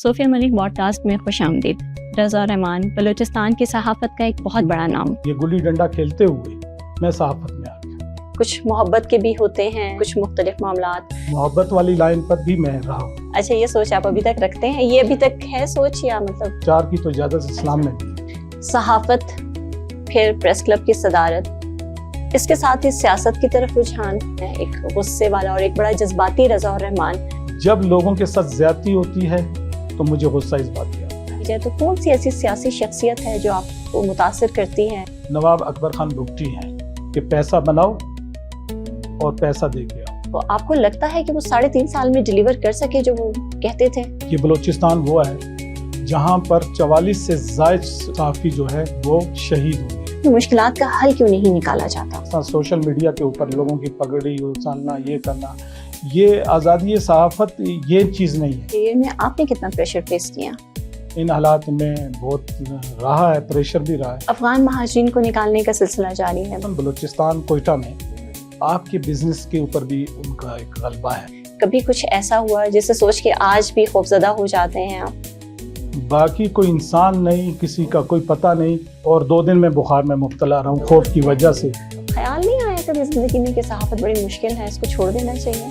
صوفیہ ملک board cost میں خوش آمدید۔ رضا رحمان بلوچستان کی صحافت کا ایک بہت بڑا نام۔ یہ گلی ڈنڈا کھیلتے ہوئے میں صحافت میں آ گیا۔ کچھ محبت کے بھی ہوتے ہیں، کچھ مختلف معاملات۔ محبت والی لائن پر بھی میں رہا ہوں۔ اچھا، یہ سوچ آپ ابھی تک رکھتے ہیں؟ یہ ابھی تک ہے سوچ یا مطلب 4 کی تو اجازت اسلام میں نہیں۔ صحافت، پھر پریس کلب کی صدارت، اس کے ساتھ ہی سیاست کی طرف رجحان ہے، ایک غصے والا اور ایک بڑا جذباتی رضا رحمان۔ جب لوگوں کے ساتھ زیادتی ہوتی ہے تو مجھے غصہ اس بات کا آتا ہے۔ تو کون سی ایسی سیاسی شخصیت ہے جو آپ کو متاثر کرتی ہے؟ نواب اکبر خان بگٹی ہیں کہ پیسہ بناؤ اور پیسہ دے کے آؤ۔ تو آپ کو لگتا ہے کہ وہ 3.5 سال میں ڈیلیور کر سکے جو وہ کہتے تھے؟ یہ بلوچستان وہ ہے جہاں پر 44 سے زائد صحافی جو ہے وہ شہید ہوئے۔ مشکلات کا حل کیوں نہیں نکالا جاتا؟ سوشل میڈیا کے اوپر لوگوں کی پگڑی اچھالنا، یہ کرنا، یہ آزادی صحافت یہ چیز نہیں ہے۔ کیریئر میں آپ نے کتنا پریشر فیس کیا؟ ان حالات میں بہت رہا ہے، پریشر بھی رہا ہے۔ افغان مہاجرین کو نکالنے کا سلسلہ جاری ہے۔ بلوچستان کوئٹہ میں آپ کے بزنس کے اوپر بھی ان کا ایک غلبہ ہے۔ کبھی کچھ ایسا ہوا جسے سوچ کے آج بھی خوفزدہ ہو جاتے ہیں آپ؟ باقی کوئی انسان نہیں، کسی کا کوئی پتہ نہیں، اور 2 دن میں بخار میں مبتلا رہا ہوں خوف کی وجہ سے۔ خیال نہیں آیا کبھی زندگی میں کہ صحافت بڑی مشکل ہے، اس کو چھوڑ دینا چاہیے؟